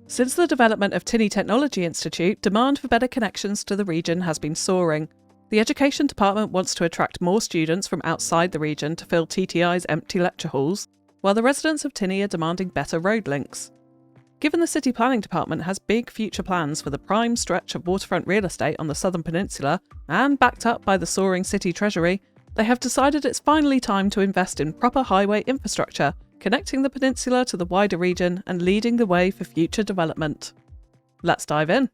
Since the development of Tinny Technology Institute, demand for better connections to the region has been soaring. The Education Department wants to attract more students from outside the region to fill TTI's empty lecture halls, while the residents of Tinny are demanding better road links. Given the City Planning Department has big future plans for the prime stretch of waterfront real estate on the Southern Peninsula, and backed up by the soaring city treasury, they have decided it's finally time to invest in proper highway infrastructure, connecting the peninsula to the wider region and leading the way for future development. Let's dive in.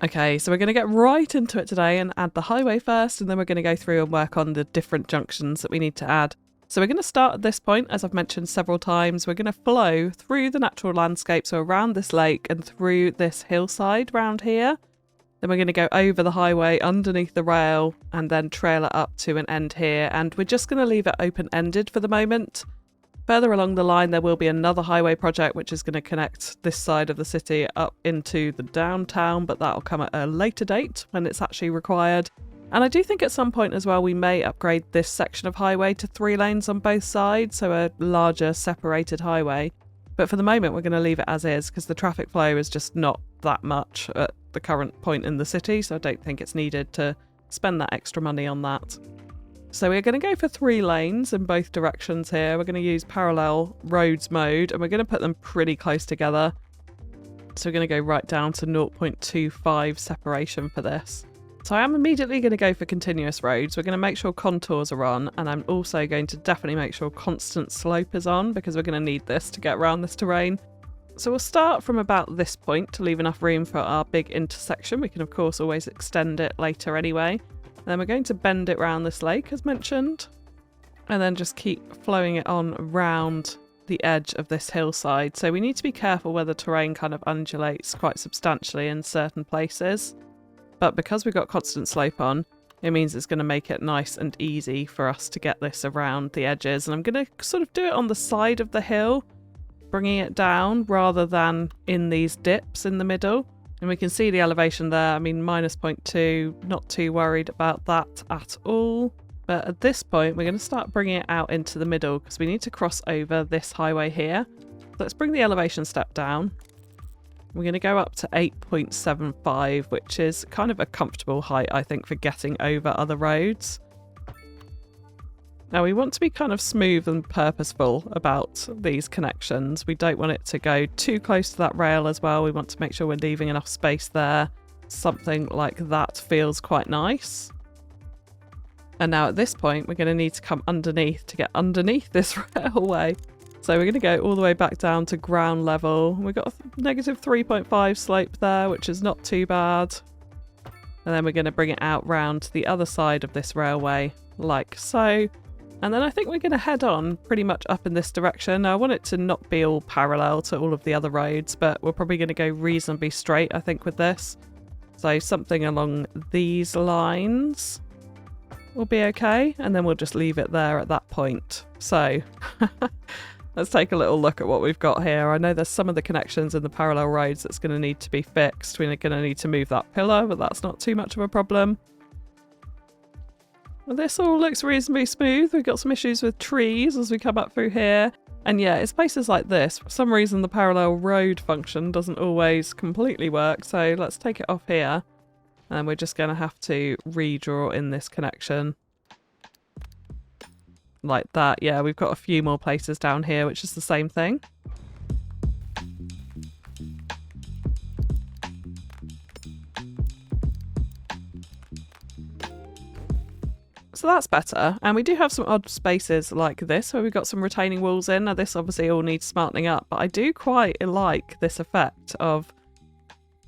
Okay, so we're going to get right into it today and add the highway first, and then we're going to go through and work on the different junctions that we need to add. So we're going to start at this point, as I've mentioned several times. We're going to flow through the natural landscape, so around this lake and through this hillside round here. Then we're going to go over the highway underneath the rail and then trail it up to an end here. And we're just going to leave it open-ended for the moment. Further along the line, there will be another highway project which is going to connect this side of the city up into the downtown, but that'll come at a later date when it's actually required. And I do think at some point as well we may upgrade this section of highway to 3 lanes on both sides, so a larger separated highway. But for the moment we're going to leave it as is because the traffic flow is just not that much at the current point in the city, so I don't think it's needed to spend that extra money on that. So we're going to go for 3 lanes in both directions here. We're going to use parallel roads mode and we're going to put them pretty close together. So we're going to go right down to 0.25 separation for this. So I am immediately going to go for continuous roads. We're going to make sure contours are on, and I'm also going to definitely make sure constant slope is on because we're going to need this to get around this terrain. So we'll start from about this point to leave enough room for our big intersection. We can of course always extend it later anyway. Then we're going to bend it round this lake as mentioned, and then just keep flowing it on round the edge of this hillside. So we need to be careful where the terrain kind of undulates quite substantially in certain places. But because we've got constant slope on, it means it's going to make it nice and easy for us to get this around the edges. And I'm going to sort of do it on the side of the hill, bringing it down rather than in these dips in the middle. And we can see the elevation there. I mean, minus 0.2, not too worried about that at all. But at this point, we're going to start bringing it out into the middle because we need to cross over this highway here. Let's bring the elevation step down. We're going to go up to 8.75, which is kind of a comfortable height, I think, for getting over other roads. Now we want to be kind of smooth and purposeful about these connections. We don't want it to go too close to that rail as well. We want to make sure we're leaving enough space there. Something like that feels quite nice. And now at this point, we're going to need to come underneath to get underneath this railway. So we're going to go all the way back down to ground level. We've got a negative 3.5 slope there, which is not too bad. And then we're going to bring it out round to the other side of this railway, like so. And then I think we're going to head on pretty much up in this direction. Now I want it to not be all parallel to all of the other roads, but we're probably going to go reasonably straight, I think, with this. So something along these lines will be okay. And then we'll just leave it there at that point. So let's take a little look at what we've got here. I know there's some of the connections in the parallel roads that's going to need to be fixed. We're going to need to move that pillar, but that's not too much of a problem. Well, this all looks reasonably smooth. We've got some issues with trees as we come up through here. And yeah, it's places like this. For some reason, the parallel road function doesn't always completely work. So let's take it off here. And we're just going to have to redraw in this connection. Like that. Yeah, we've got a few more places down here, which is the same thing. So that's better. And we do have some odd spaces like this where we've got some retaining walls in. Now this obviously all needs smartening up, but I do quite like this effect of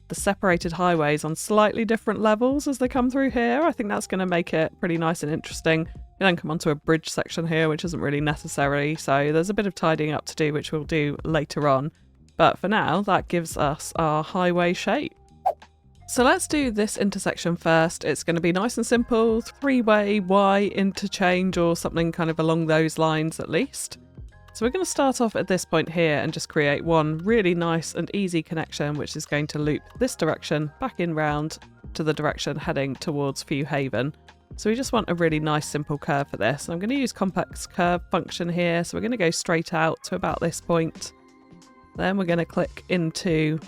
the separated highways on slightly different levels as they come through here. I think that's going to make it pretty nice and interesting. We then come onto a bridge section here, which isn't really necessary. So there's a bit of tidying up to do, which we'll do later on. But for now, that gives us our highway shape. So let's do this intersection first. It's going to be nice and simple, 3-way Y-interchange or something kind of along those lines at least. So we're going to start off at this point here and just create one really nice and easy connection, which is going to loop this direction back in round to the direction heading towards Few Haven. So we just want a really nice simple curve for this. I'm going to use complex curve function here. So we're going to go straight out to about this point. Then we're going to click into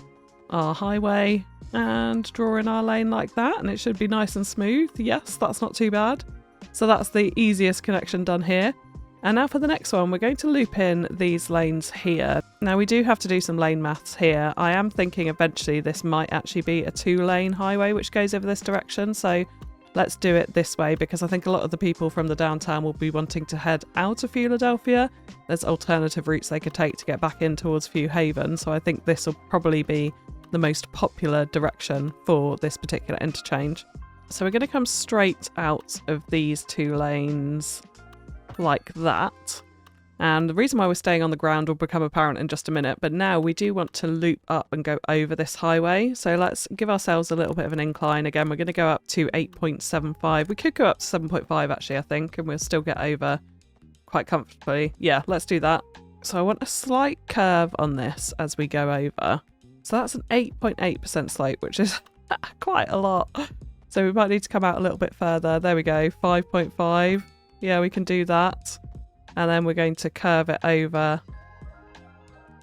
our highway and draw in our lane like that. And it should be nice and smooth. Yes, that's not too bad. So that's the easiest connection done here. And now for the next one, we're going to loop in these lanes here. Now we do have to do some lane maths here. I am thinking eventually this might actually be a 2-lane highway which goes over this direction. So let's do it this way because I think a lot of the people from the downtown will be wanting to head out of Philadelphia. There's alternative routes they could take to get back in towards Few Haven. So I think this will probably be the most popular direction for this particular interchange. So we're going to come straight out of these 2 lanes like that. And the reason why we're staying on the ground will become apparent in just a minute, but now we do want to loop up and go over this highway. So let's give ourselves a little bit of an incline. Again, we're going to go up to 8.75. We could go up to 7.5 actually, I think, and we'll still get over quite comfortably. Yeah, let's do that. So I want a slight curve on this as we go over. So that's an 8.8% slope, which is quite a lot. So we might need to come out a little bit further. There we go, 5.5. Yeah, we can do that. And then we're going to curve it over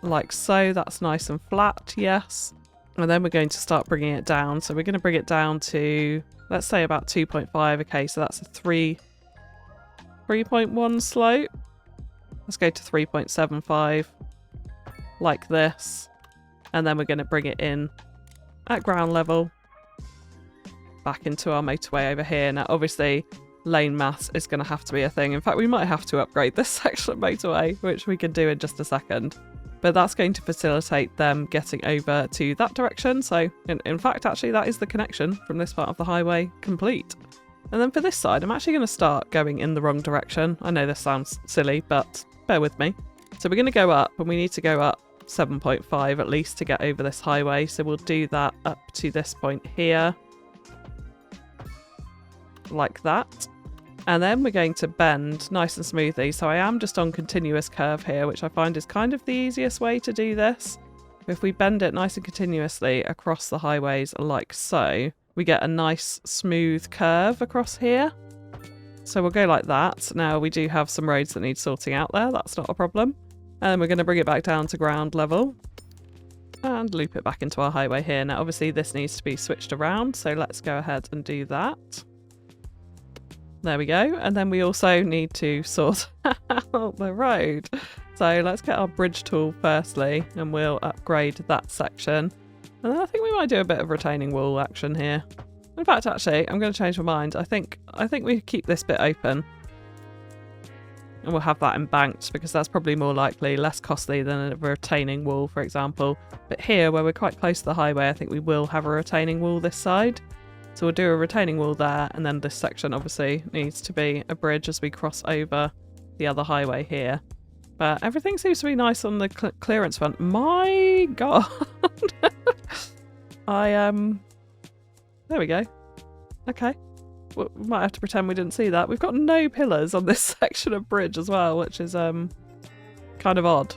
like so. That's nice and flat, yes. And then we're going to start bringing it down. So we're going to bring it down to, let's say about 2.5. Okay, so that's a 3.1 slope. Let's go to 3.75 like this. And then we're going to bring it in at ground level back into our motorway over here. Now, obviously, lane maths is going to have to be a thing. In fact, we might have to upgrade this section of motorway, which we can do in just a second. But that's going to facilitate them getting over to that direction. So, in fact, actually, that is the connection from this part of the highway complete. And then for this side, I'm actually going to start going in the wrong direction. I know this sounds silly, but bear with me. So we're going to go up, and we need to go up 7.5 at least to get over this highway. So we'll do that up to this point here. Like that. And then we're going to bend nice and smoothly. So I am just on continuous curve here, which I find is kind of the easiest way to do this. If we bend it nice and continuously across the highways like so, we get a nice smooth curve across here. So we'll go like that. Now we do have some roads that need sorting out there. That's not a problem. And then we're going to bring it back down to ground level and loop it back into our highway here. Now obviously this needs to be switched around. So let's go ahead and do that. There we go. And then we also need to sort out the road. So let's get our bridge tool firstly, and we'll upgrade that section. And then I think we might do a bit of retaining wall action here. In fact, actually, I'm going to change my mind. I think we keep this bit open. And we'll have that embanked because that's probably more likely, less costly than a retaining wall, for example. But here, where we're quite close to the highway, I think we will have a retaining wall this side. So we'll do a retaining wall there, and then this section obviously needs to be a bridge as we cross over the other highway here. But everything seems to be nice on the clearance front. My God! There we go. Okay. We might have to pretend we didn't see that. We've got no pillars on this section of bridge as well, which is kind of odd.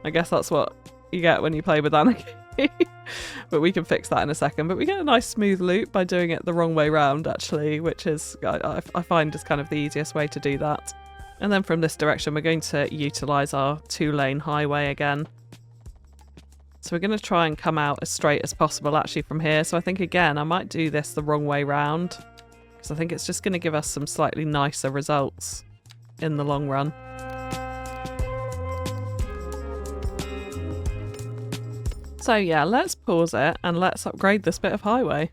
I guess that's what you get when you play with anarchy. But we can fix that in a second. But we get a nice smooth loop by doing it the wrong way round, actually, which is, I find, is kind of the easiest way to do that. And then from this direction, we're going to utilise our 2-lane highway again. So we're going to try and come out as straight as possible, actually, from here. So I think, again, I might do this the wrong way round, because I think it's just going to give us some slightly nicer results in the long run. So yeah, let's pause it and let's upgrade this bit of highway.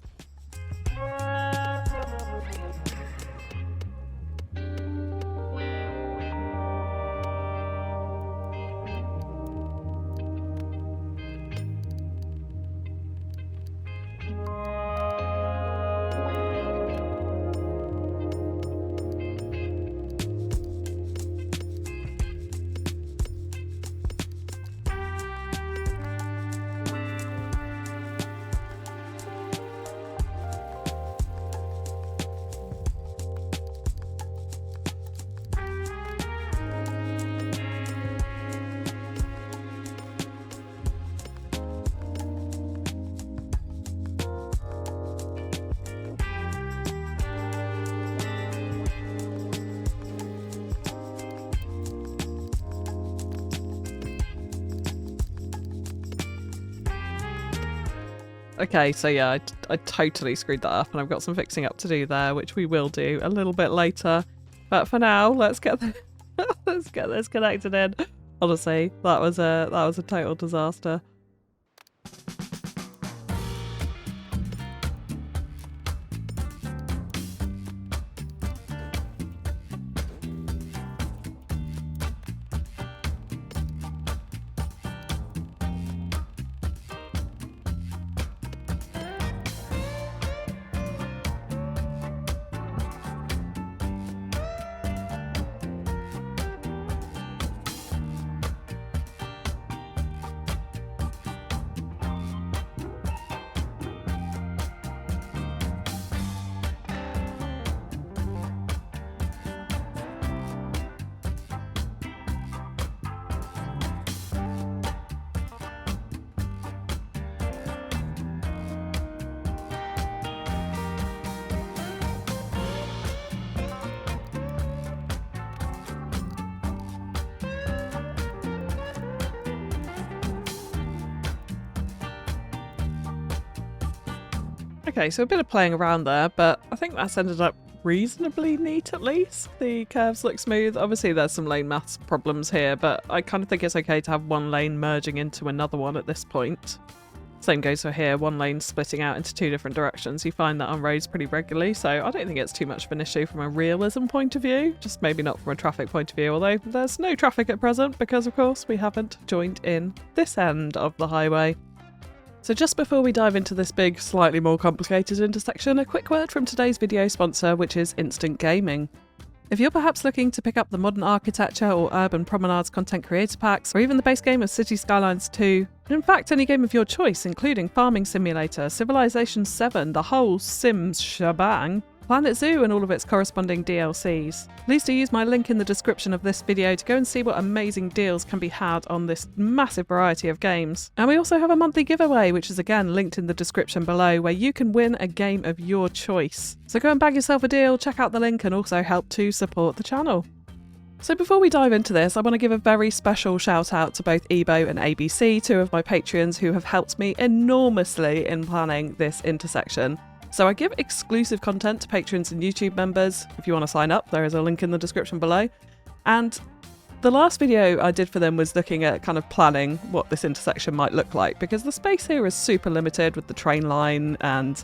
Okay, so yeah, I totally screwed that up, and I've got some fixing up to do there, which we will do a little bit later. But for now, let's get let's get this connected in. Honestly, that was a total disaster. Okay, so a bit of playing around there, but I think that's ended up reasonably neat at least. The curves look smooth. Obviously there's some lane maths problems here, but I kind of think it's okay to have one lane merging into another one at this point. Same goes for here, one lane splitting out into two different directions. You find that on roads pretty regularly, so I don't think it's too much of an issue from a realism point of view, just maybe not from a traffic point of view, although there's no traffic at present because of course we haven't joined in this end of the highway. So just before we dive into this big, slightly more complicated intersection, a quick word from today's video sponsor, which is Instant Gaming. If you're perhaps looking to pick up the Modern Architecture or Urban Promenades Content Creator Packs, or even the base game of Cities Skylines II, and in fact any game of your choice including Farming Simulator, Civilization 7, the whole Sims shebang, Planet Zoo and all of its corresponding DLCs. Please do use my link in the description of this video to go and see what amazing deals can be had on this massive variety of games. And we also have a monthly giveaway, which is again linked in the description below, where you can win a game of your choice. So go and bag yourself a deal, check out the link, and also help to support the channel. So before we dive into this, I want to give a very special shout out to both Ebo and ABC, two of my Patreons who have helped me enormously in planning this intersection. So I give exclusive content to patrons and YouTube members. If you want to sign up, there is a link in the description below. And the last video I did for them was looking at kind of planning what this intersection might look like, because the space here is super limited with the train line, and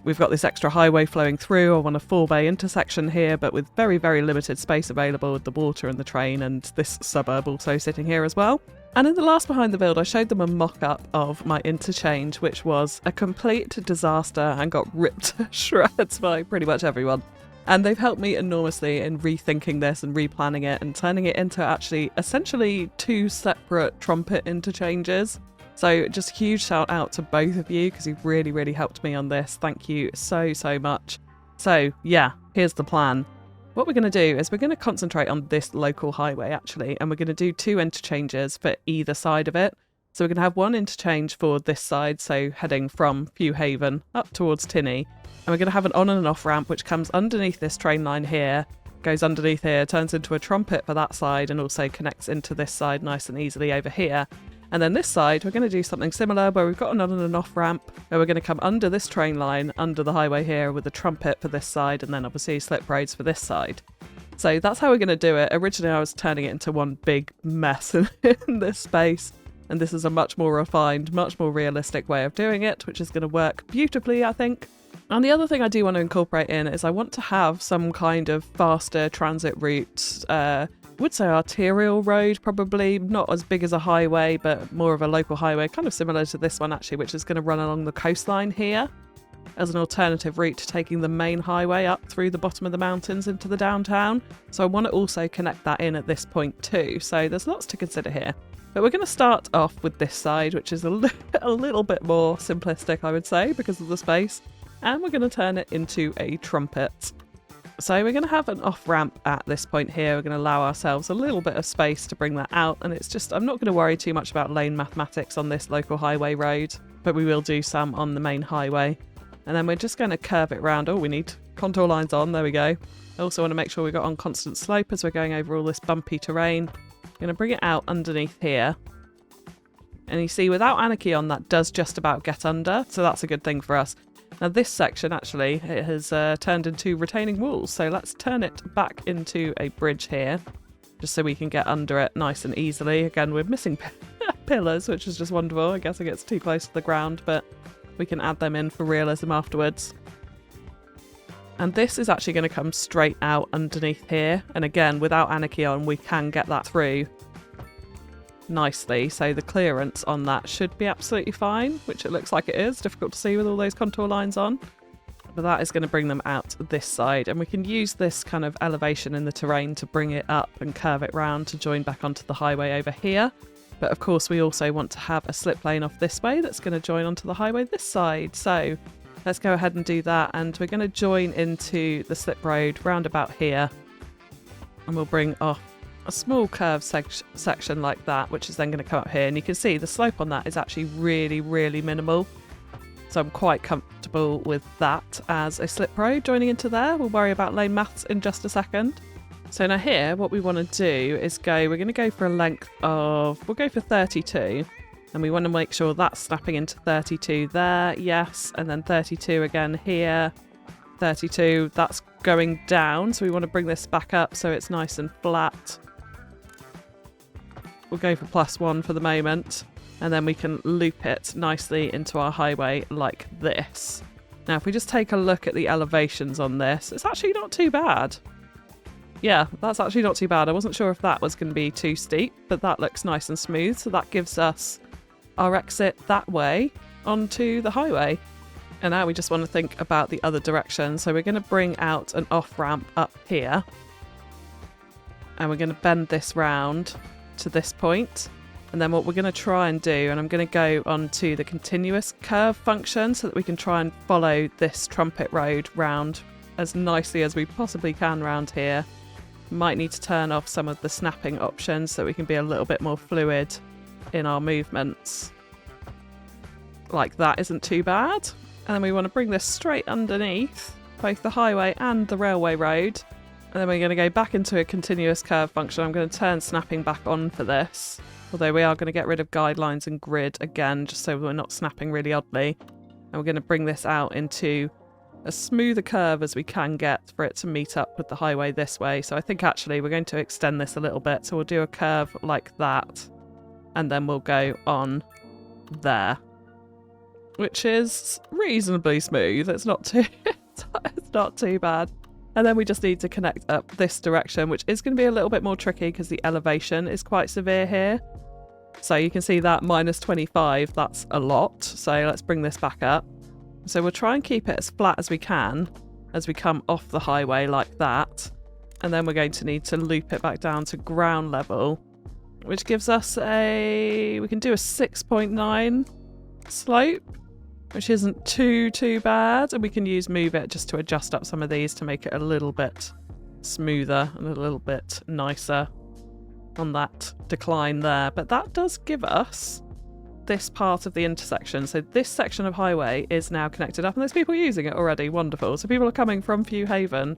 we've got this extra highway flowing through. I want a 4-bay intersection here, but with very, very limited space available with the water and the train and this suburb also sitting here as well. And in the last Behind the Build, I showed them a mock-up of my interchange, which was a complete disaster and got ripped to shreds by pretty much everyone. And they've helped me enormously in rethinking this and replanning it and turning it into actually essentially two separate trumpet interchanges. So just a huge shout out to both of you because you've really, really helped me on this. Thank you so, so much. So yeah, here's the plan. What we're going to do is we're going to concentrate on this local highway actually, and we're going to do two interchanges for either side of it. So we're going to have one interchange for this side, so heading from Few Haven up towards Tinney, and we're going to have an on and an off ramp which comes underneath this train line here, goes underneath here, turns into a trumpet for that side, and also connects into this side nice and easily over here. And then this side, we're going to do something similar where we've got an on and an off ramp where we're going to come under this train line, under the highway here with a trumpet for this side, and then obviously slip roads for this side. So that's how we're going to do it. Originally I was turning it into one big mess in this space, and this is a much more refined, much more realistic way of doing it, which is going to work beautifully, I think. And the other thing I do want to incorporate in is I want to have some kind of faster transit route, would say arterial road, probably not as big as a highway, but more of a local highway, kind of similar to this one actually, which is going to run along the coastline here as an alternative route to taking the main highway up through the bottom of the mountains into the downtown. So I want to also connect that in at this point too. So there's lots to consider here. But we're going to start off with this side, which is a little bit more simplistic, I would say, because of the space. And we're going to turn it into a trumpet. So we're going to have an off-ramp at this point here. We're going to allow ourselves a little bit of space to bring that out. And it's just, I'm not going to worry too much about lane mathematics on this local highway road, but we will do some on the main highway. And then we're just going to curve it round. Oh, we need contour lines on. There we go. I also want to make sure we've got on constant slope as we're going over all this bumpy terrain. I'm going to bring it out underneath here. And you see, without anarchy on, that does just about get under, so that's a good thing for us. Now this section, actually, it has turned into retaining walls, so let's turn it back into a bridge here, just so we can get under it nice and easily. Again, we're missing pillars, which is just wonderful. I guess it gets too close to the ground, but we can add them in for realism afterwards. And this is actually going to come straight out underneath here, and again, without anarchy on, we can get that through nicely, so the clearance on that should be absolutely fine, which it looks like it is. Difficult to see with all those contour lines on, but that is going to bring them out this side, and we can use this kind of elevation in the terrain to bring it up and curve it round to join back onto the highway over here. But of course we also want to have a slip lane off this way that's going to join onto the highway this side, so let's go ahead and do that, and we're going to join into the slip road round about here, and we'll bring off a small curved section like that, which is then going to come up here, and you can see the slope on that is actually really, really minimal. So I'm quite comfortable with that as a slip road joining into there. We'll worry about lane maths in just a second. So now here, what we want to do is we're going to go for a length of, we'll go for 32. And we want to make sure that's snapping into 32 there, yes, and then 32 again here, 32, that's going down, so we want to bring this back up so it's nice and flat. We'll go for +1 for the moment, and then we can loop it nicely into our highway like this. Now, if we just take a look at the elevations on this, it's actually not too bad. Yeah, that's actually not too bad. I wasn't sure if that was going to be too steep, but that looks nice and smooth, so that gives us our exit that way onto the highway. And now we just want to think about the other direction, so we're going to bring out an off-ramp up here, and we're going to bend this round to this point, and then what we're going to try and do, and I'm going to go onto the continuous curve function so that we can try and follow this trumpet road round as nicely as we possibly can round here. Might need to turn off some of the snapping options so we can be a little bit more fluid in our movements. Like that isn't too bad. And then we want to bring this straight underneath both the highway and the railway road. And then we're going to go back into a continuous curve function. I'm going to turn snapping back on for this, although we are going to get rid of guidelines and grid again, just so we're not snapping really oddly. And we're going to bring this out into as smooth a curve as we can get for it to meet up with the highway this way. So I think actually we're going to extend this a little bit. So we'll do a curve like that, and then we'll go on there, which is reasonably smooth. It's not too it's not too bad. And then we just need to connect up this direction, which is going to be a little bit more tricky because the elevation is quite severe here. So you can see that -25, that's a lot. So let's bring this back up. So we'll try and keep it as flat as we can as we come off the highway like that. And then we're going to need to loop it back down to ground level, which gives us we can do a 6.9 slope, which isn't too bad, and we can use move it just to adjust up some of these to make it a little bit smoother and a little bit nicer on that decline there. But that does give us this part of the intersection. So this section of highway is now connected up, and there's people using it already. Wonderful. So people are coming from Few Haven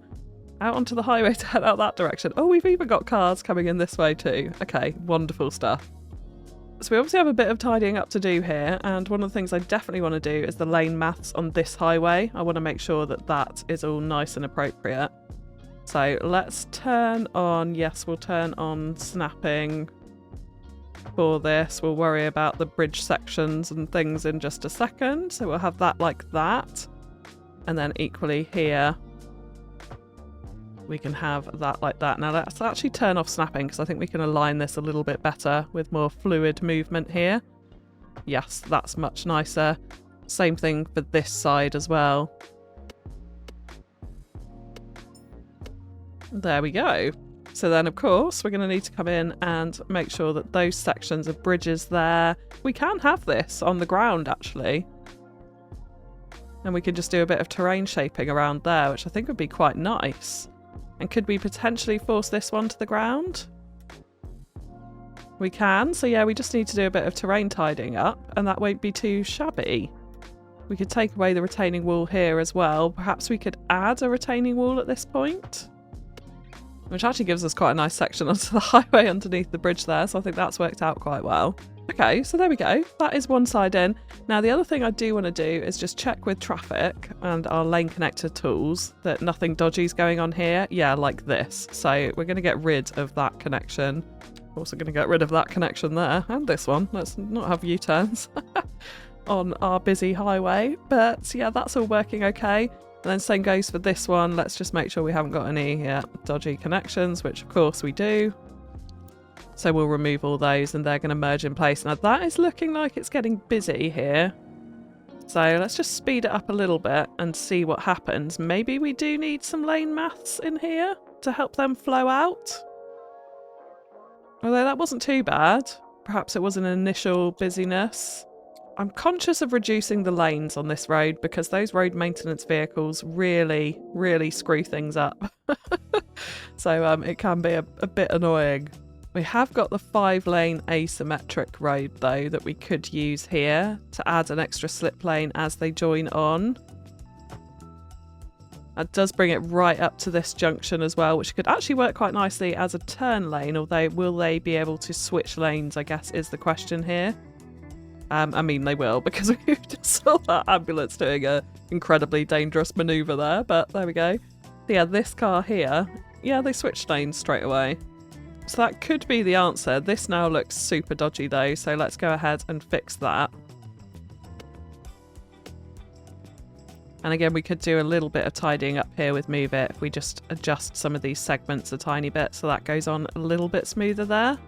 out onto the highway to head out that direction. Oh, we've even got cars coming in this way too. Okay, wonderful stuff. So we obviously have a bit of tidying up to do here, and one of the things I definitely want to do is the lane maths on this highway. I want to make sure that that is all nice and appropriate. So let's turn on, yes, we'll turn on snapping for this. We'll worry about the bridge sections and things in just a second. So we'll have that like that. And then equally here, we can have that like that. Now let's actually turn off snapping because I think we can align this a little bit better with more fluid movement here. Yes, that's much nicer. Same thing for this side as well. There we go. So then, of course, we're going to need to come in and make sure that those sections of bridges there, we can have this on the ground actually. And we can just do a bit of terrain shaping around there, which I think would be quite nice. And could we potentially force this one to the ground? We can. So yeah, we just need to do a bit of terrain tidying up, and that won't be too shabby. We could take away the retaining wall here as well. Perhaps we could add a retaining wall at this point, which actually gives us quite a nice section onto the highway underneath the bridge there. So I think that's worked out quite well. Okay, so there we go. That is one side in. Now the other thing I do want to do is just check with traffic and our lane connector tools that nothing dodgy is going on here. Yeah, like this. So we're going to get rid of that connection. Also going to get rid of that connection there and this one. Let's not have U-turns on our busy highway. But yeah, that's all working okay. And then same goes for this one. Let's just make sure we haven't got any dodgy connections, which of course we do. So we'll remove all those and they're going to merge in place. Now that is looking like it's getting busy here. So let's just speed it up a little bit and see what happens. Maybe we do need some lane maths in here to help them flow out. Although that wasn't too bad. Perhaps it was an initial busyness. I'm conscious of reducing the lanes on this road because those road maintenance vehicles really, really screw things up. So it can be a bit annoying. We have got the 5-lane asymmetric road though that we could use here to add an extra slip lane as they join on. That does bring it right up to this junction as well, which could actually work quite nicely as a turn lane, although will they be able to switch lanes, I guess is the question here. I mean they will, because we just saw that ambulance doing an incredibly dangerous manoeuvre there, but there we go. Yeah, this car here, yeah, they switched lanes straight away. So that could be the answer. This now looks super dodgy though, so let's go ahead and fix that. And again, we could do a little bit of tidying up here with Move It if we just adjust some of these segments a tiny bit so that goes on a little bit smoother there.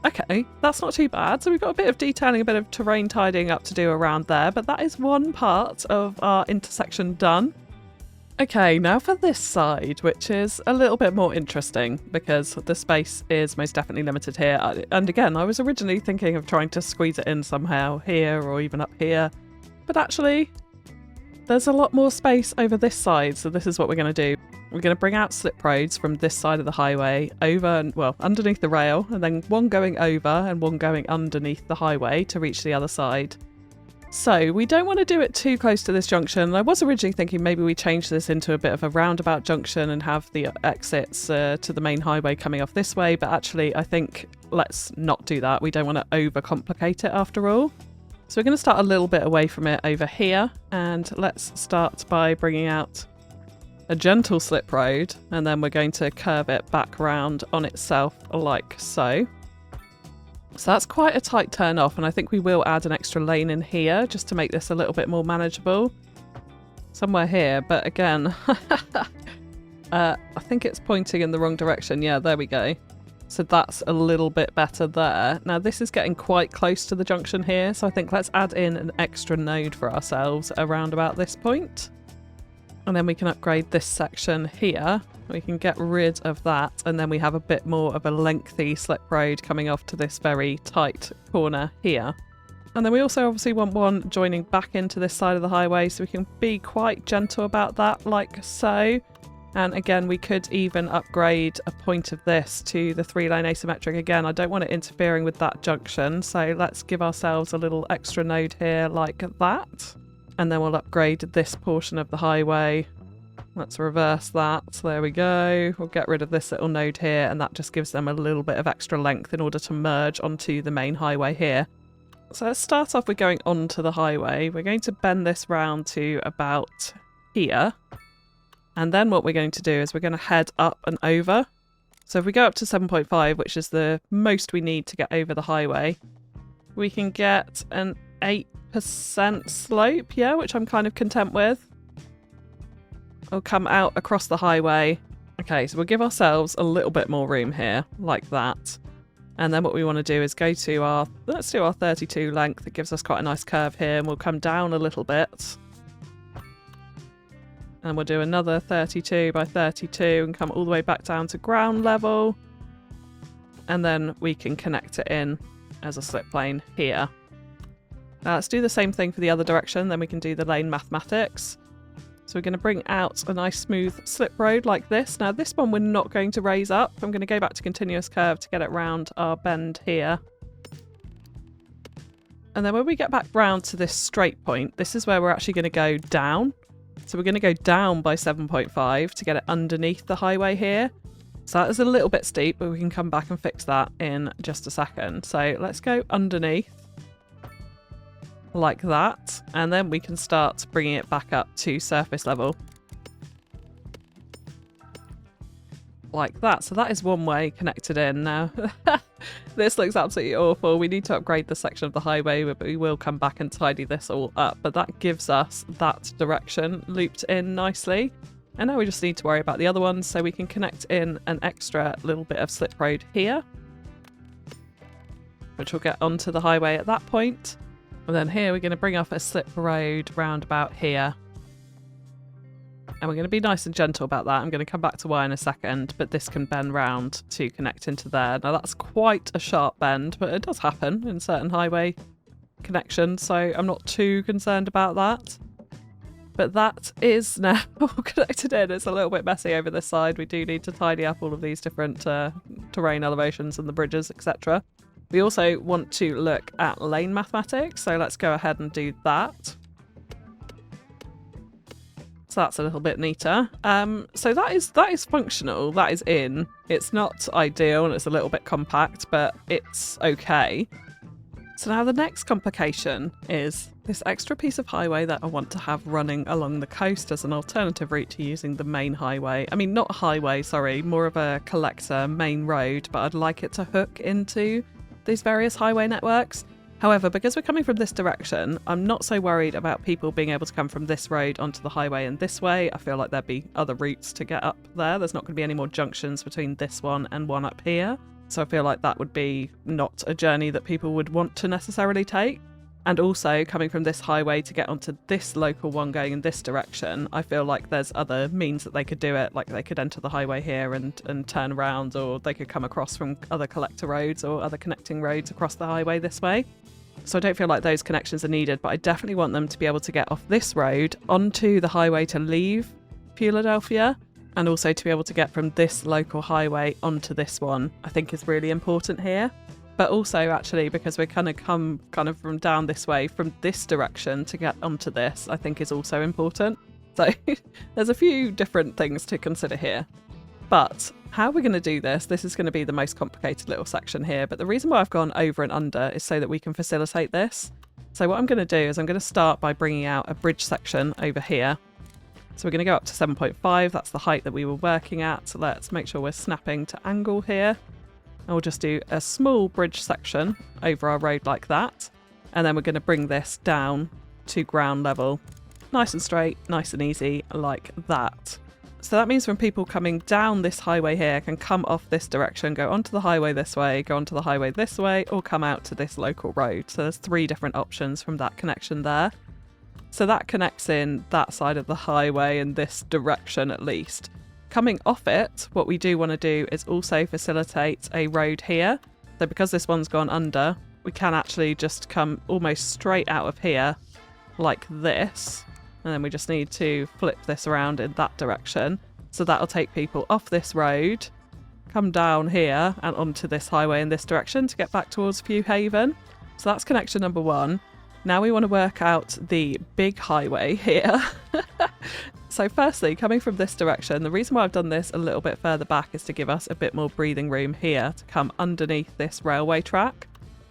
Okay, that's not too bad. So we've got a bit of detailing, a bit of terrain tidying up to do around there, but that is one part of our intersection done. Okay, now for this side, which is a little bit more interesting because the space is most definitely limited here. And again, I was originally thinking of trying to squeeze it in somehow here or even up here, but actually there's a lot more space over this side. So this is what we're going to do. We're going to bring out slip roads from this side of the highway over, well, underneath the rail, and then one going over and one going underneath the highway to reach the other side. So we don't want to do it too close to this junction. I was originally thinking maybe we change this into a bit of a roundabout junction and have the exits to the main highway coming off this way, but actually I think let's not do that. We don't want to overcomplicate it after all. So we're going to start a little bit away from it over here, and let's start by bringing out a gentle slip road, and then we're going to curve it back round on itself like so. So that's quite a tight turn off, and I think we will add an extra lane in here just to make this a little bit more manageable. Somewhere here, but again, I think it's pointing in the wrong direction. Yeah, there we go. So that's a little bit better there. Now this is getting quite close to the junction here, so I think let's add in an extra node for ourselves around about this point. And then we can upgrade this section here. We can get rid of that, and then we have a bit more of a lengthy slip road coming off to this very tight corner here. And then we also obviously want one joining back into this side of the highway, so we can be quite gentle about that, like so. And again, we could even upgrade a point of this to the 3-lane asymmetric. Again, I don't want it interfering with that junction, so let's give ourselves a little extra node here like that. And then we'll upgrade this portion of the highway. Let's reverse that. There we go. We'll get rid of this little node here, and that just gives them a little bit of extra length in order to merge onto the main highway here. So let's start off with going onto the highway. We're going to bend this round to about here. And then what we're going to do is we're going to head up and over. So if we go up to 7.5, which is the most we need to get over the highway, we can get an 8% slope, yeah, which I'm kind of content with. We'll come out across the highway. Okay, so we'll give ourselves a little bit more room here, like that. And then what we want to do is go to our, let's do our 32 length. It gives us quite a nice curve here, and we'll come down a little bit. And we'll do another 32 by 32 and come all the way back down to ground level. And then we can connect it in as a slip lane here. Now let's do the same thing for the other direction, then we can do the lane mathematics. So we're going to bring out a nice smooth slip road like this. Now this one we're not going to raise up. I'm going to go back to continuous curve to get it round our bend here. And then when we get back round to this straight point, this is where we're actually going to go down. So we're going to go down by 7.5 to get it underneath the highway here. So that is a little bit steep, but we can come back and fix that in just a second. So let's go underneath like that, and then we can start bringing it back up to surface level. Like that. So that is one way connected in. Now this looks absolutely awful. We need to upgrade the section of the highway, but we will come back and tidy this all up. But that gives us that direction looped in nicely. And now we just need to worry about the other ones, so we can connect in an extra little bit of slip road here, which will get onto the highway at that point. And then here we're going to bring up a slip road round about here. And we're going to be nice and gentle about that. I'm going to come back to Y in a second, but this can bend round to connect into there. Now that's quite a sharp bend, but it does happen in certain highway connections, so I'm not too concerned about that. But that is now all connected in. It's a little bit messy over this side. We do need to tidy up all of these different terrain elevations and the bridges, etc. We also want to look at lane mathematics, so let's go ahead and do that. So that's a little bit neater. So that is functional. That is in. It's not ideal and it's a little bit compact, but it's okay. So now the next complication is this extra piece of highway that I want to have running along the coast as an alternative route to using the main highway. I mean, not highway, sorry, more of a collector main road, but I'd like it to hook into these various highway networks. However, because we're coming from this direction, I'm not so worried about people being able to come from this road onto the highway and this way. I feel like there'd be other routes to get up there. There's not going to be any more junctions between this one and one up here. So I feel like that would be not a journey that people would want to necessarily take. And also coming from this highway to get onto this local one going in this direction, I feel like there's other means that they could do it. Like they could enter the highway here and turn around, or they could come across from other collector roads or other connecting roads across the highway this way. So I don't feel like those connections are needed, but I definitely want them to be able to get off this road onto the highway to leave Philadelphia, and also to be able to get from this local highway onto this one, I think is really important here. But also actually, because we're going to come kind of from down this way, from this direction to get onto this, I think is also important. So there's a few different things to consider here. But how we're going to do this is going to be the most complicated little section here. But the reason why I've gone over and under is so that we can facilitate this. So what I'm going to do is I'm going to start by bringing out a bridge section over here. So we're going to go up to 7.5. That's the height that we were working at. So let's make sure we're snapping to angle here. And we'll just do a small bridge section over our road like that. And then we're going to bring this down to ground level. Nice and straight, nice and easy, like that. So that means when people coming down this highway here can come off this direction, go onto the highway this way, go onto the highway this way, or come out to this local road. So there's 3 different options from that connection there. So that connects in that side of the highway in this direction at least. Coming off it, what we do want to do is also facilitate a road here. So because this one's gone under, we can actually just come almost straight out of here like this. And then we just need to flip this around in that direction. So that'll take people off this road, come down here and onto this highway in this direction to get back towards Few Haven. So that's connection number 1. Now we want to work out the big highway here. So firstly, coming from this direction, the reason why I've done this a little bit further back is to give us a bit more breathing room here to come underneath this railway track.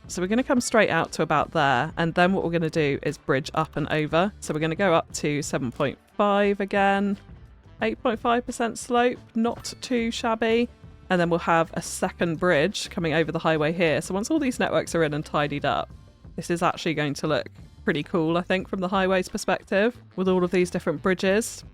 So we're going to come straight out to about there, and then what we're going to do is bridge up and over. So we're going to go up to 7.5 again, 8.5% slope, not too shabby. And then we'll have a second bridge coming over the highway here. So once all these networks are in and tidied up, this is actually going to look pretty cool, I think, from the highway's perspective, with all of these different bridges.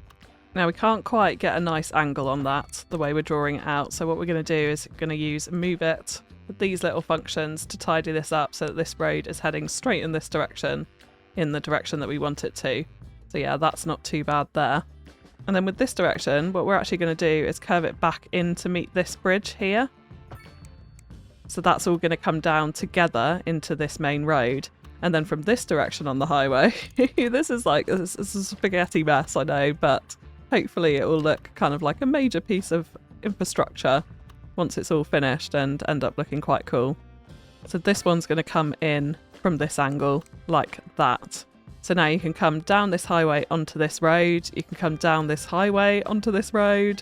Now we can't quite get a nice angle on that, the way we're drawing it out. So what we're going to do is going to use move it with these little functions to tidy this up so that this road is heading straight in this direction, in the direction that we want it to. So yeah, that's not too bad there. And then with this direction, what we're actually going to do is curve it back in to meet this bridge here. So that's all going to come down together into this main road. And then from this direction on the highway, this is a spaghetti mess, I know, but hopefully it will look kind of like a major piece of infrastructure once it's all finished and end up looking quite cool. So this one's going to come in from this angle like that. So now you can come down this highway onto this road, you can come down this highway onto this road,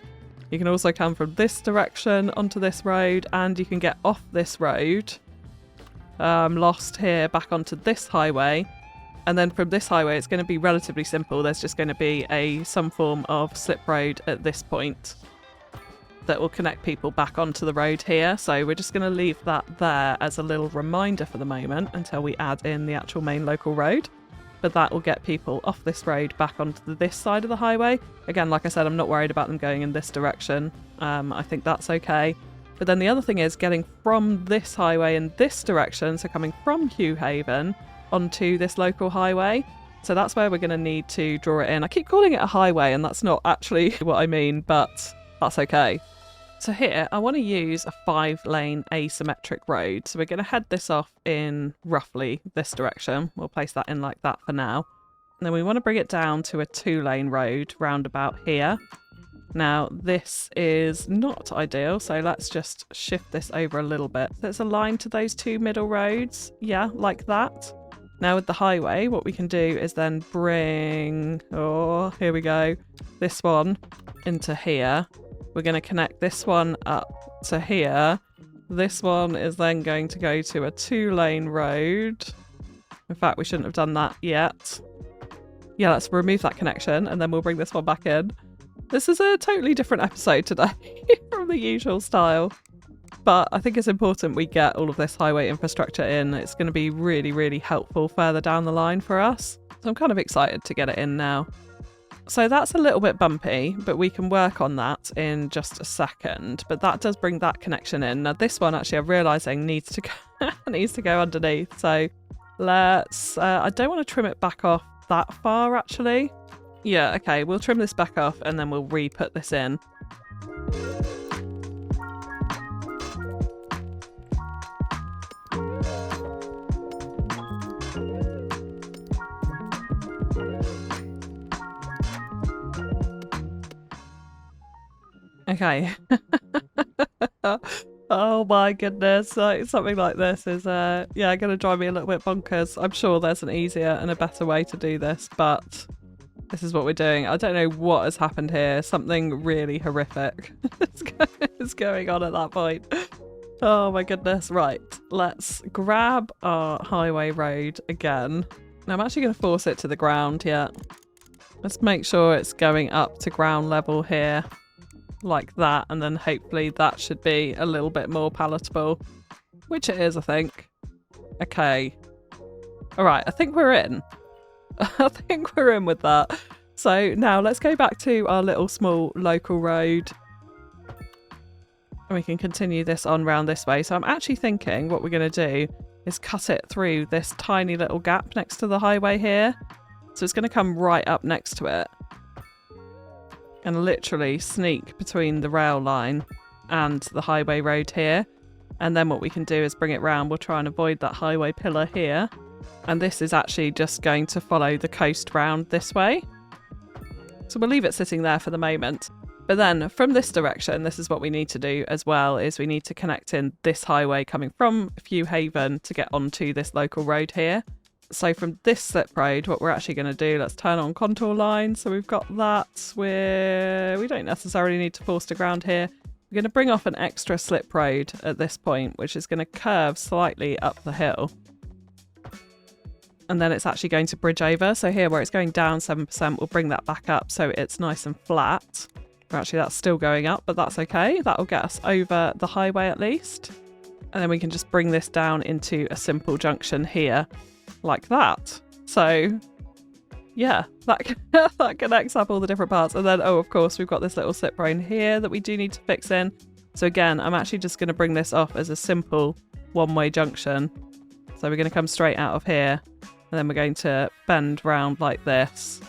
You can also come from this direction onto this road, and you can get off this road, lost here, back onto this highway. And then from this highway, it's going to be relatively simple. There's just going to be some form of slip road at this point that will connect people back onto the road here. So we're just going to leave that there as a little reminder for the moment until we add in the actual main local road. But that will get people off this road back onto this side of the highway. Again, like I said, I'm not worried about them going in this direction. I think that's okay. But then the other thing is getting from this highway in this direction, so coming from Hugh Haven onto this local highway. So that's where we're going to need to draw it in. I keep calling it a highway, and that's not actually what I mean, but that's okay. So here, I want to use a 5-lane asymmetric road. So we're going to head this off in roughly this direction. We'll place that in like that for now. And then we want to bring it down to a 2-lane road round about here. Now, this is not ideal, so let's just shift this over a little bit. So it's aligned to those 2 middle roads. Yeah, like that. Now with the highway, what we can do is then bring, here we go, this one into here. We're going to connect this one up to here. This one is then going to go to a 2-lane road. In fact, we shouldn't have done that yet. Yeah, let's remove that connection and then we'll bring this one back in. This is a totally different episode today from the usual style. But I think it's important we get all of this highway infrastructure in. It's going to be really, really helpful further down the line for us. So I'm kind of excited to get it in now. So that's a little bit bumpy, but we can work on that in just a second. But that does bring that connection in. Now this one actually I'm realising needs to go underneath. So let's, I don't want to trim it back off that far actually. Yeah, okay, we'll trim this back off and then we'll re-put this in. Okay. Oh my goodness, something like this is going to drive me a little bit bonkers. I'm sure there's an easier and a better way to do this, but this is what we're doing. I don't know what has happened here. Something really horrific is going on at that point. Oh my goodness. Right, let's grab our highway road again. Now I'm actually going to force it to the ground, yeah. Let's make sure it's going up to ground level here. Like that, and then hopefully that should be a little bit more palatable, which it is, I think. Okay, all right, I think we're in. I think we're in with that. So now let's go back to our little small local road and we can continue this on round this way. So I'm actually thinking what we're going to do is cut it through this tiny little gap next to the highway here. So it's going to come right up next to it and literally sneak between the rail line and the highway road here. And then what we can do is bring it round. We'll try and avoid that highway pillar here. And this is actually just going to follow the coast round this way. So we'll leave it sitting there for the moment. But then from this direction, this is what we need to do as well, is we need to connect in this highway coming from Few Haven to get onto this local road here. So from this slip road, what we're actually going to do, let's turn on contour line. So we've got that where we don't necessarily need to force to ground here. We're going to bring off an extra slip road at this point, which is going to curve slightly up the hill. And then it's actually going to bridge over. So here where it's going down 7%, we'll bring that back up so it's nice and flat. Actually, that's still going up, but that's okay. That'll get us over the highway at least. And then we can just bring this down into a simple junction here. Like that. So yeah, that connects up all the different parts. And then of course we've got this little slip road here that we do need to fix in. So again, I'm actually just going to bring this off as a simple one-way junction. So we're going to come straight out of here and then we're going to bend round like this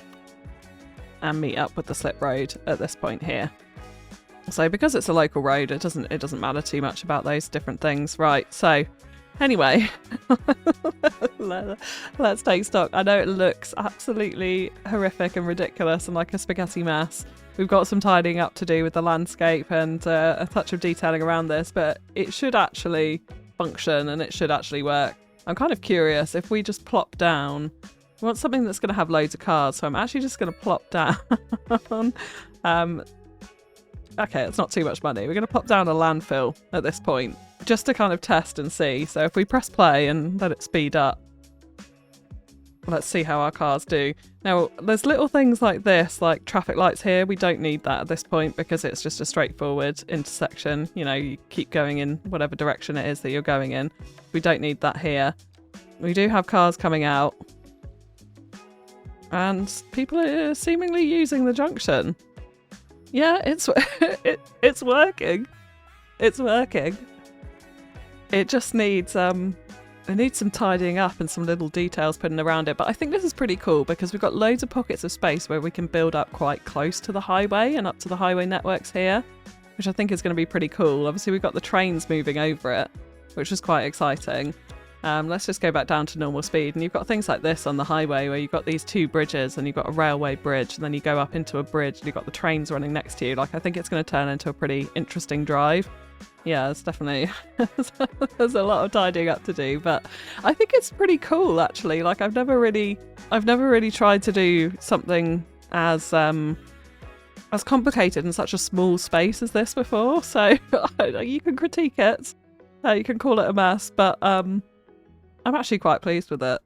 and meet up with the slip road at this point here. So because it's a local road, it doesn't matter too much about those different things. Right, so anyway, let's take stock. I know it looks absolutely horrific and ridiculous and like a spaghetti mess. We've got some tidying up to do with the landscape and a touch of detailing around this, but it should actually function and it should actually work. I'm kind of curious if we just plop down. We want something that's going to have loads of cars, so I'm actually just going to plop down okay, it's not too much money. We're going to pop down a landfill at this point, just to kind of test and see. So if we press play and let it speed up, let's see how our cars do. Now, there's little things like this, like traffic lights here. We don't need that at this point because it's just a straightforward intersection. You know, you keep going in whatever direction it is that you're going in. We don't need that here. We do have cars coming out. And people are seemingly using the junction. Yeah, it's it's working. It's working. It just needs it needs some tidying up and some little details putting around it. But I think this is pretty cool because we've got loads of pockets of space where we can build up quite close to the highway and up to the highway networks here, which I think is going to be pretty cool. Obviously, we've got the trains moving over it, which is quite exciting. Let's just go back down to normal speed. And you've got things like this on the highway where you've got these two bridges and you've got a railway bridge and then you go up into a bridge and you've got the trains running next to you. Like, I think it's going to turn into a pretty interesting drive. Yeah, it's definitely, there's a lot of tidying up to do, but I think it's pretty cool actually. Like, I've never really tried to do something as complicated in such a small space as this before. So you can critique it, you can call it a mess, but I'm actually quite pleased with it.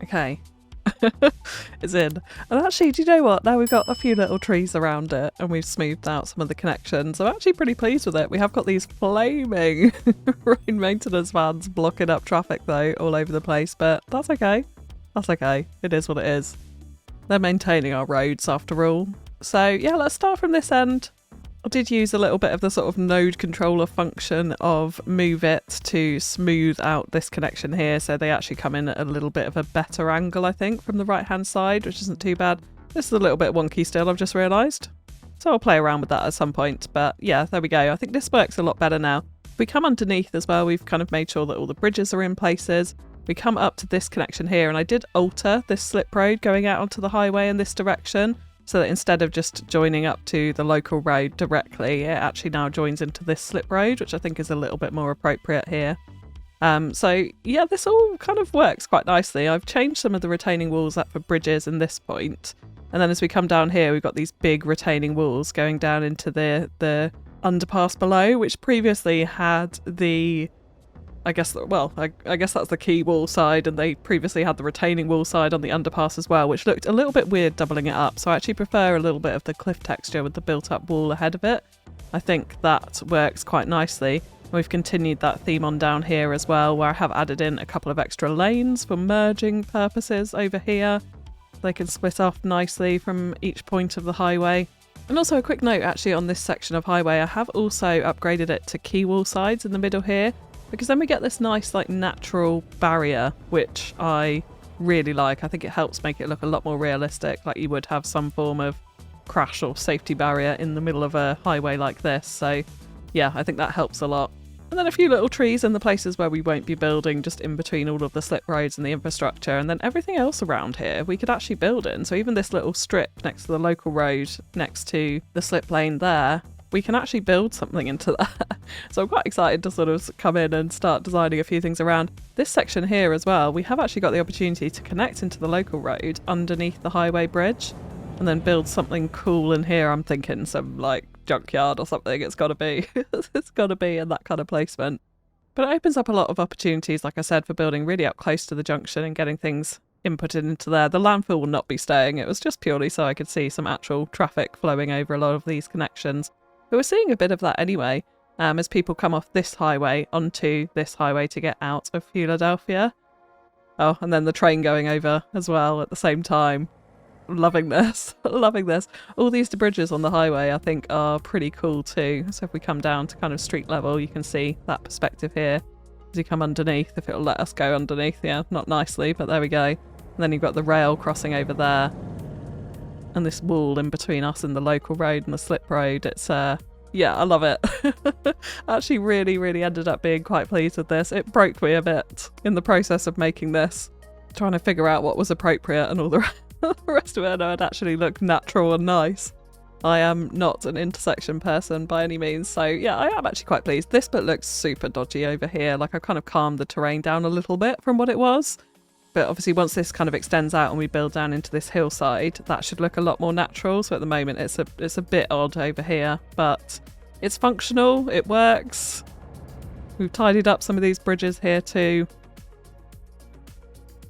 Okay. It's in. And actually, do you know what? Now we've got a few little trees around it and we've smoothed out some of the connections. I'm actually pretty pleased with it. We have got these flaming rain maintenance vans blocking up traffic though all over the place, but that's okay. That's okay. It is what it is. They're maintaining our roads after all. So yeah, let's start from this end. I did use a little bit of the sort of node controller function of move it to smooth out this connection here, so they actually come in at a little bit of a better angle, I think, from the right hand side, which isn't too bad. This is a little bit wonky still, I've just realised. So I'll play around with that at some point, but yeah, there we go. I think this works a lot better now. If we come underneath as well, we've kind of made sure that all the bridges are in places. We come up to this connection here, and I did alter this slip road going out onto the highway in this direction, so that instead of just joining up to the local road directly, it actually now joins into this slip road, which I think is a little bit more appropriate here. So yeah, this all kind of works quite nicely. I've changed some of the retaining walls up for bridges in this point. And then as we come down here, we've got these big retaining walls going down into the underpass below, which previously had the... I guess that's the key wall side, and they previously had the retaining wall side on the underpass as well, which looked a little bit weird doubling it up. So I actually prefer a little bit of the cliff texture with the built-up wall ahead of it. I think that works quite nicely. We've continued that theme on down here as well, where I have added in a couple of extra lanes for merging purposes over here. They can split off nicely from each point of the highway. And also a quick note actually on this section of highway, I have also upgraded it to key wall sides in the middle here, because then we get this nice like natural barrier, which I really like. I think it helps make it look a lot more realistic, like you would have some form of crash or safety barrier in the middle of a highway like this. So yeah, I think that helps a lot. And then a few little trees in the places where we won't be building, just in between all of the slip roads and the infrastructure, and then everything else around here we could actually build in. So even this little strip next to the local road, next to the slip lane there, we can actually build something into that. So I'm quite excited to sort of come in and start designing a few things around. This section here as well, we have actually got the opportunity to connect into the local road underneath the highway bridge and then build something cool in here. I'm thinking some like junkyard or something. It's got to be. It's got to be in that kind of placement. But it opens up a lot of opportunities, like I said, for building really up close to the junction and getting things inputted into there. The landfill will not be staying. It was just purely so I could see some actual traffic flowing over a lot of these connections. But we're seeing a bit of that anyway, as people come off this highway onto this highway to get out of Philadelphia. Oh, and then the train going over as well at the same time. Loving this. Loving this. All these bridges on the highway I think are pretty cool too. So if we come down to kind of street level, you can see that perspective here. As you come underneath, if it'll let us go underneath. Yeah, not nicely, but there we go. And then you've got the rail crossing over there. And this wall in between us and the local road and the slip road. It's yeah, I love it. I actually really ended up being quite pleased with this. It broke me a bit in the process of making this, trying to figure out what was appropriate and all the rest of it. And it actually looked natural and nice. I am not an intersection person by any means, so yeah, I am actually quite pleased. This bit looks super dodgy over here. Like I've kind of calmed the terrain down a little bit from what it was. But obviously once this kind of extends out and we build down into this hillside, that should look a lot more natural. So at the moment it's a bit odd over here, but it's functional, it works. We've tidied up some of these bridges here too.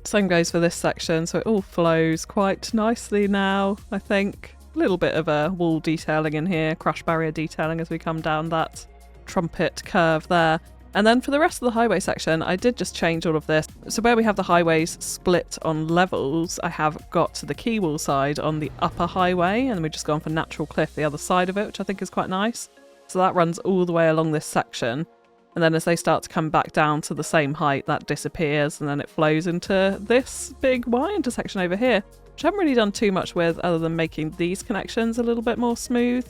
Same goes for this section, so it all flows quite nicely now, I think. A little bit of a wall detailing in here, crash barrier detailing as we come down that trumpet curve there. And then for the rest of the highway section, I did just change all of this. So where we have the highways split on levels, I have got the key wall side on the upper highway, and we've just gone for natural cliff the other side of it, which I think is quite nice. So that runs all the way along this section. And then as they start to come back down to the same height, that disappears, and then it flows into this big Y intersection over here, which I haven't really done too much with other than making these connections a little bit more smooth.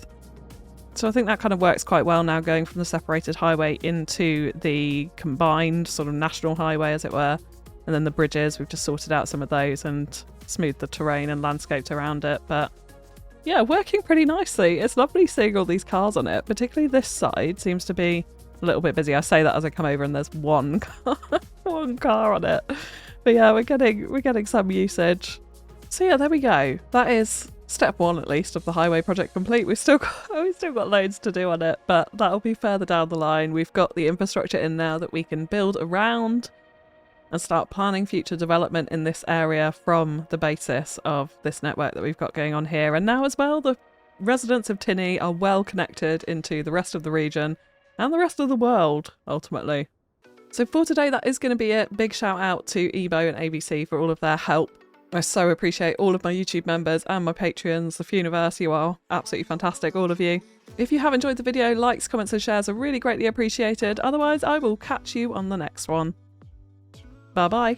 So I think that kind of works quite well now, going from the separated highway into the combined sort of national highway, as it were. And then the bridges, we've just sorted out some of those and smoothed the terrain and landscaped around it. But yeah, working pretty nicely. It's lovely seeing all these cars on it, particularly this side seems to be a little bit busy. I say that as I come over and there's one car on it. But yeah, we're getting some usage. So yeah, there we go. That is step one, at least, of the highway project complete. We've still got loads to do on it, but that'll be further down the line. We've got the infrastructure in now that we can build around. and start planning future development in this area from the basis of this network that we've got going on here. And now as well, the residents of Tinny are well connected into the rest of the region and the rest of the world, ultimately. So for today, that is going to be it. Big shout out to Ebo and ABC for all of their help. I so appreciate all of my YouTube members and my Patreons, the Fewniverse. You are absolutely fantastic, all of you. If you have enjoyed the video, likes, comments and shares are really greatly appreciated. Otherwise, I will catch you on the next one. Bye bye.